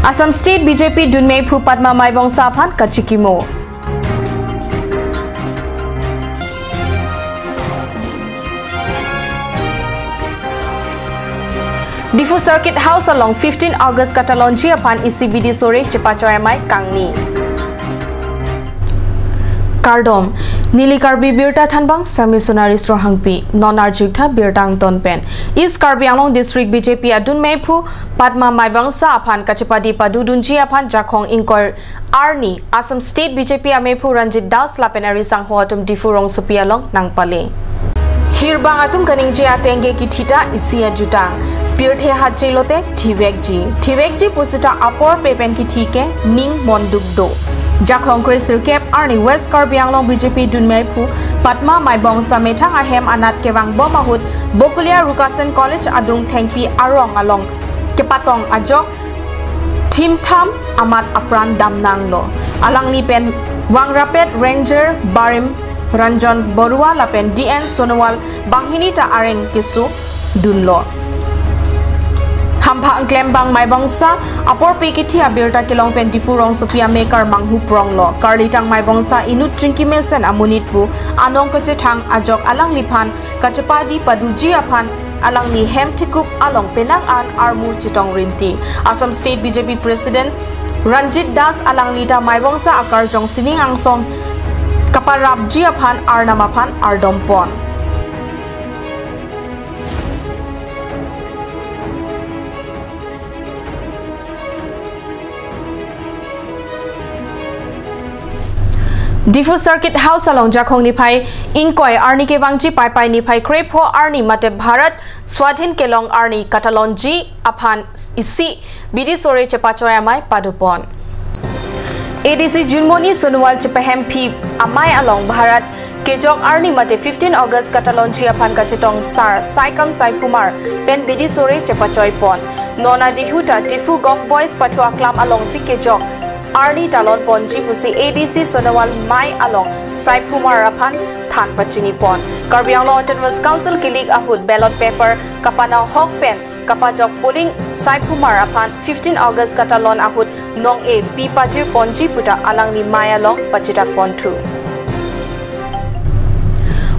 Assam State BJP Dunmei Phu Padma Maibong Saphan Kachikimo. Diffu Circuit House along 15 August Katalonji upon ECBD sore Cepacoyamai Kangni. Kardom Nili Karbi Birta Thanbang Sami Sonaris Rohangpi Non-Arjukta Birtang Tonpen East Karbi Anglong District BJP Adun Meipu Padma Maibangsa Apan Kachipadi Padudunji Apan Jakong Inkoir Arni Assam State BJP Amepu Ranjit Das Lapenari Sangho Atum Diffurong Supialong Nangpale Hirbang Atum Kaningji Atenge Kitita Isia Jutang Birthe Hachilote Thivekji Pusita Apor Pepen Kitike Ning Mondukdo Jakong Krisir Kep Arni West Karbi Anglong BJP Dunmei Phu Padma Maibong Samethang Ahem Anat Kewang Bomahut Bokulia Rukasen College Adung Thengpi Arong Along Kepatong Ajok Tim Tham Amat Apran Damnanglo Alang Lipen Wangrapet Ranger Barim Ranjon Borua Lapen DN Sonowal Banghinita Areng Kisu Dunlo Hampa Klembang Maibongsa Apor Pikiti Abirta Kilong Pentifurong Sophia Maker Manghu Pronglo Karlitang Maibongsa Inut Chinkimesen Amunitpu Anong Kacetang Ajok Alang Lipan Kachapadi Paduji Apan Alang Ni Hem Tikup Along Penangan Armu Chitong Rinti Assam State BJP President Ranjit Das Alang Lita Maibongsa Akar Jong Sining Angsong Kaparabji Apan Arnamapan Ardompon Diffu Circuit House along Jakong Nipai Inkoi Arni Kewangji Pai Nipai Krepo Arni Mate Bharat Swadhin Kelong Arni Katalonji Apan Isi Bidi Sore Cepacoyamai Padupon ADC Junmoni Sonowal Cepahem P Amai along Bharat Kejok Arni Mate 15 August Katalonji Apan Kacetong Sar Saikam Saipumar Pen Bidi Sore Cepacoypon Nona Dihuta Diffu Golf Boys Patua Klam along Si Kejok Arni Talon Ponji Pusi ADC Sonowal Mai along Saipumar Apan Than Pachini Pon Karbi Anglong Autonomous Council Kilig Ahud Ballot Paper Kapana Hok Pen Kapajok Polling Saipumar Apan 15 August Katalon Ahud Nong A B Pajir Ponji Puta Alang Ni Mai along Pachitak Pontu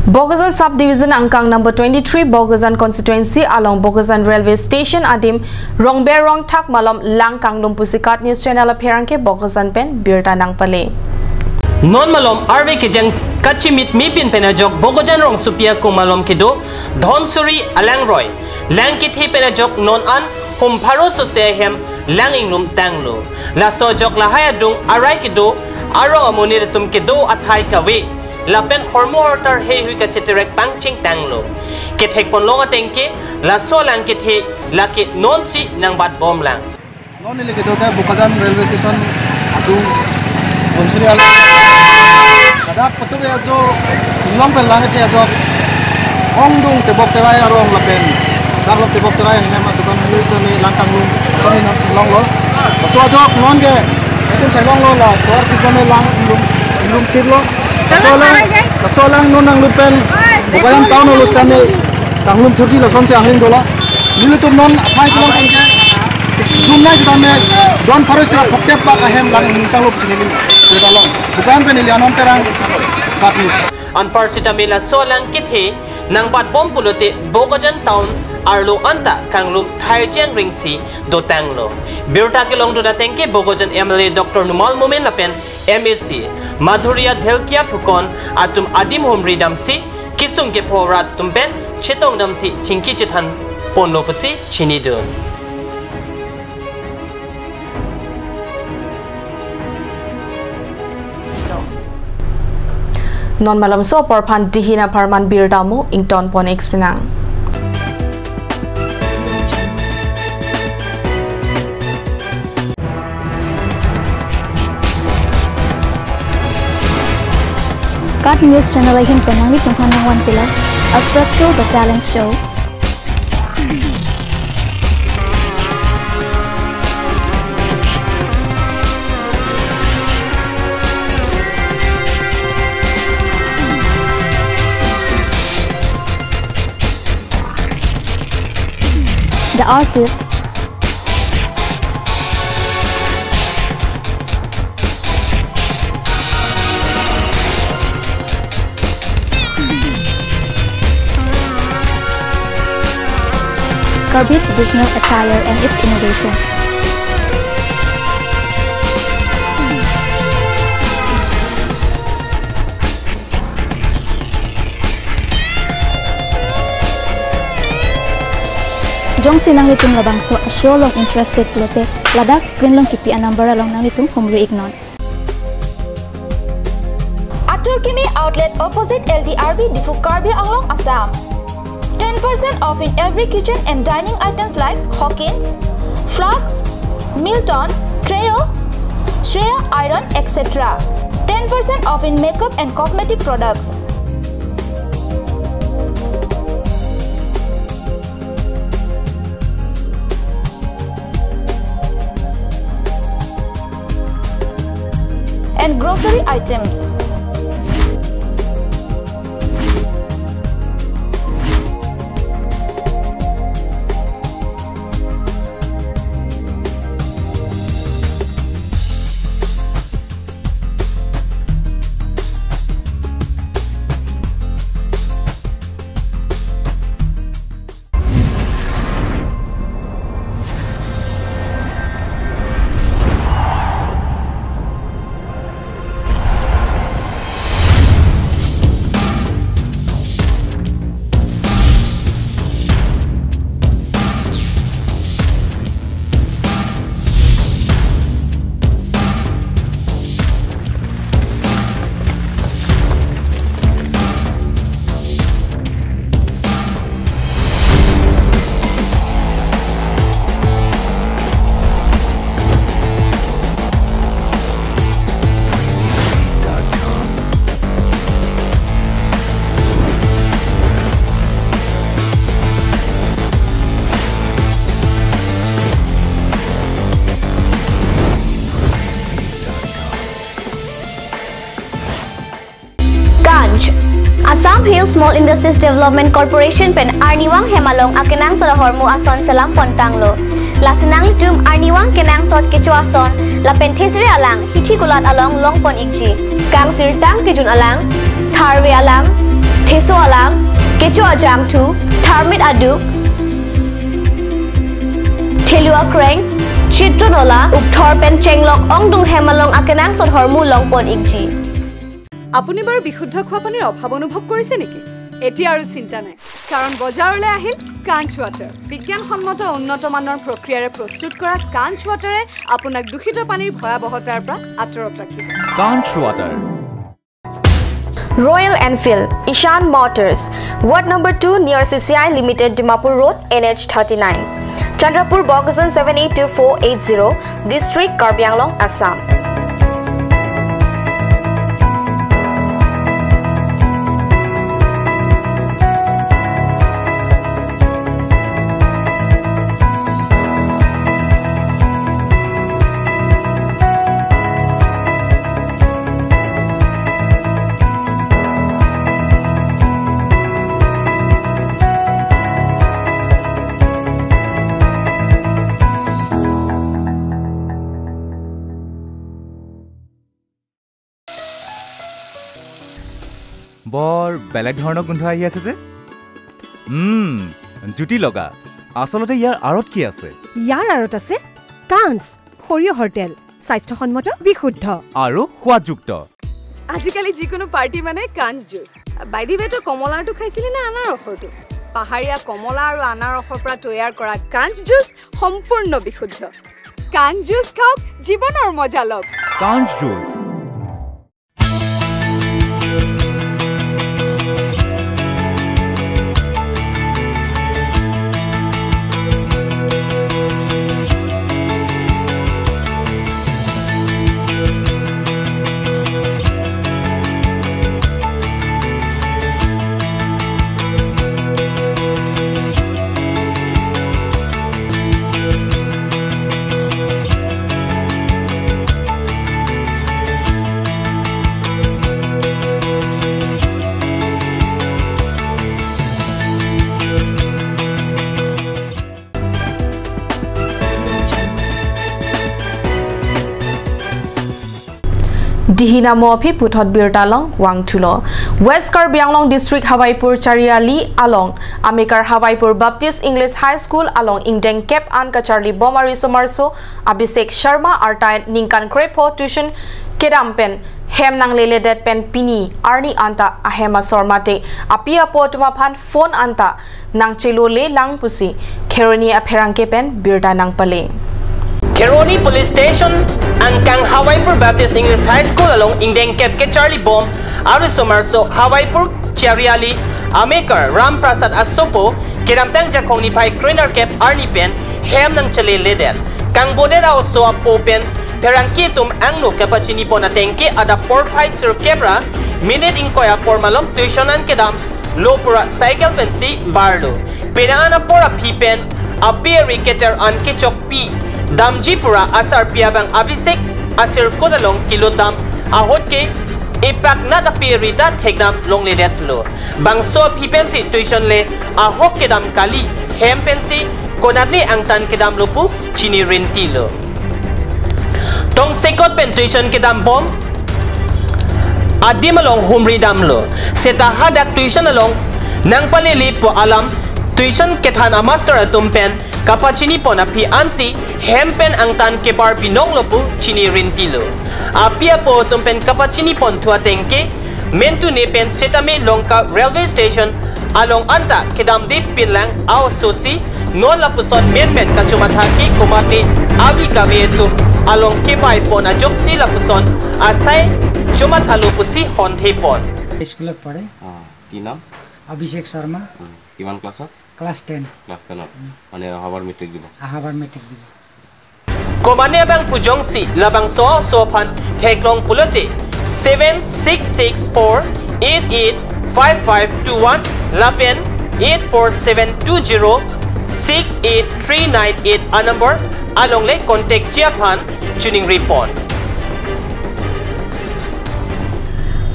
Bogazan Subdivision Angkang number 23 Bogazan Constituency along Bogazan Railway Station Adim Rongberong Thak Malom Langkang Lumpusikat News Channel Apherangke Bogazan Pen Birta Nangpale Non Malom RV Kejang Kachimit Mipin Penajok Bogazan Rong Supia Kumalom Kido Dhonsuri Alangroy Langkit He Penajok Non An Hum Pharo Sosehem Langinglum Tanglo La Sojok Lahayadung Arai Kido Aro Amunitum Kido Athai Kawe Lapen hormo hortar he hui kachetirek pangching tanglo kethek ponlonga tengke la solang kethe laki non si nang bat bom lang non ile ke doka Bogazan railway station adu konsurial kadak patobe ajo long pel lang che ajo ongdung te bok terai arong lapen daglok te bok terai hema to kon hui to ni langkang lung soni na long lo so ajo non ge etin te long lo la tor kisame lang lung thirlo Kasolang nonang lupen Bogazan town ulus kami Kanglum thurji lason se angling dola Nilutum non apai kolong kangke Jumlah sedame Don Farosira Pokep Pak Ahem lang Sanglup sinilin Sedalong Bukan penilianon terang Patnis Anpar sitamila solang kithe Nang bat bom pulote Bogazan town Arlo anta Kanglum Thaijang ringsi Dotanglo Birta Kilong do datengke Bogazan MLA Dr. Numal Mumen Lapen MSC Madhuria Dhelkia Pukon Atum Adim Humri Damsi Kisung ke Porat Tumpen Chetong Damsi Chinki Chithan Ponopasi Chinidun Non Malam So Porpan Dihina Parman Birdamu Ington Ponek Sinang Cut News Channel again penangi tunghan one pillar subscribe to the talent show the artist Karbi traditional attire and its innovation. Jong sinang litung labang so a show long interested lote ladak screen long kipi anambara long nang litung homri ignon. Aturkimi outlet opposite LDRB Difu Karbi Anglong Assam. 10% off in every kitchen and dining items like Hawkins, Flax, Milton, Trail, Shreya Iron, etc. 10% off in makeup and cosmetic products. And grocery items. Assam Hill Small Industries Development Corporation pen Arniwang Hemalong akenang sa hormu ason salam pontanglo. Lasinang litum Arniwang kenang sot kecu ason la penthesire alang hithi kulat along longpon ikji. Kang sirtang kijun alang, tharwe alang, theso alang, kecu ajam tu, tharmit aduk, thelua kreng, chitronola, ukthor pen chenglok ongdung Hemalong akenang sot hormu longpon ikji. আপুনি বাৰু বিশুদ্ধ খোৱা পানীৰ অভাৱ অনুভৱ কৰিছে নেকি? এতিয়া আৰু চিন্তা নাই, কাৰণ বজাৰলৈ আহিল কাঞ্চ ৱাটাৰ। বিজ্ঞানসন্মত উন্নত মানৰ প্ৰক্ৰিয়াৰে প্ৰস্তুত কৰা কাঞ্চ ৱাটাৰে আপোনাক দূষিত পানীৰ ভয়াৱহতাৰ পৰা আঁতৰত ৰাখিব। কাঞ্চ water. Royal Enfield, Ishan Motors, Ward number 2 near CCI Limited, Dimapur Road, NH 39. Chandrapur, Bogazan 782480, District, Karbi Anglong, Assam. বৰ বেলেগ ধৰণৰ গোন্ধ আহি আছে যে জুটি লগা আসলতে ইয়াৰ আৰত কি আছে ইয়াৰ আৰত আছে কাঞ্চ সৰিয়হৰ তেল স্বাস্থ্যসন্মত বিশুদ্ধ আৰু সোৱাদযুক্ত আজিকালি যিকোনো পাৰ্টি মানে কাঞ্চ জুচ বাইদি বেটো কমলাটো খাইছিলি না আনাৰসৰটো পাহাৰীয়া কমলা আৰু আনাৰসৰ পৰা তৈয়াৰ কৰা কাঞ্চ জুচ সম্পূৰ্ণ বিশুদ্ধ কাঞ্চ জুচ খাওক জীৱনৰ মজা লওক কাঞ্চ juice Dihina mo phi puthot birtalong wangthulo West Karbi Anglong District Hawaipur Chariali along Amikar Hawaipur Baptist English High School along Ingdeng Kep An Kacharli Bomari Somarso Abhishek Sharma Artai Ningkan Krepo Tuition Kedampen Hem nang lele det pen pini Arni anta ahema sormate apia po tumapan phone anta nang chilole lang pusi Keroni apherangke pen birda nang pale Keroni Police Station ang kang Hawaipur Baptist English High School along Ingdeng Kep ke Charlie Bom Ari Somarso Hawaipur Chariali Amikar Ram Prasad Asopo Kedamtang Jakong ni Pai Trainer Kep Arni pen hem nang chilele det kang bodera oso apo pen Perangkitum ang no kapachini po na tengke ada 4-5 kebra minute inkoya por malom tuitionan kedam lo pura cycle pensi barlo pedana pora pipen aperi keter an kichok pi damji pura asar piabang abisek asir kodalong kilodam ahot ke ipak na da perita tegnam long ledet lo bangso pipensi tuition le ahok kedam kali hem pensi konatni ang tan kedam lupu chini rentilo Tong sekot pen tuition ke dam bom adi malong humri dam lo seta hadak tuition along nang palili po alam tuition kethan a master atum pen kapachini po na pi ansi hempen ang tan ke bar binong lo po chini rintilo apia po tum pen kapachini pon tua tengke mentu ne pen setame longka railway station along anta kedam de pinlang aw sosi non la puson men kachumathaki kumati abi kami itu along kibai pon a joksi la puson asai chumathalu pusi hon thepon school पढ़े की नाम अभिषेक शर्मा किमान class class 10 माने हावर मैट्रिक दिबो komane bang pujongsi labang so phan theklong pulote 7664885521 lapen 84720 68398 a number along le contact chiaphan tuning report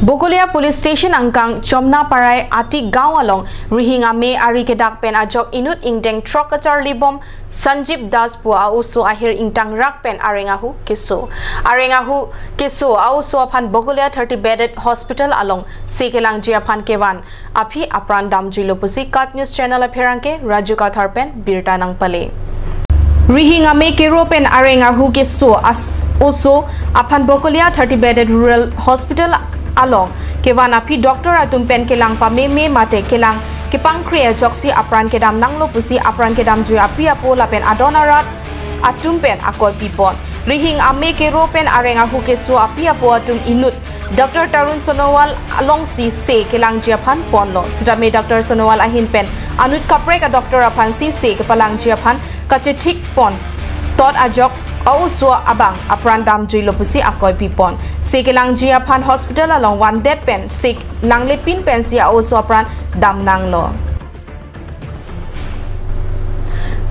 Bokolia Police Station angkang Chomna Parai Ati Gaon along Rihinga Me Ari Kedak Pen Ajok Inut Ingdeng Trokatar Libom Sanjib Das Pua Auso Ahir Ingtang Rak Pen Arengahu Keso Auso Apan Bokolia 30 bedded hospital along Sekelang Jiapan Kevan Api Apran Dam Jilopusi Cut News Channel Apherangke Raju Kathar Pen Birta Nang Pale Rihinga Me Kero Pen Arengahu Keso Auso Apan Bokolia 30 bedded rural hospital along kewan api doktor atum pen kelang pa me mate kelang kepang krea joksi apran kedam nanglo pusi apran kedam ju api apo la pen adonarat atum pen akoi pipon rihing ame kero pen arenga hu keso api apo atum inut Dr. Tarun Sonowal along si se kelang jiapan ponlo sidame Dr. Sonowal ahin pen anut kapre ka Dr. apan si se kepalang jiapan kachetik pon tot ajok also abang apran dam jui lopusi akoi pipon sekelang jiapan hospital along one dead pen sik langle pin pensia also apran dam nanglo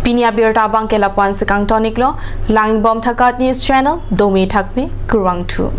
pinia birta bang kelapuan sekang tonik lo lang bom thakat news channel domi thakme kurwang thu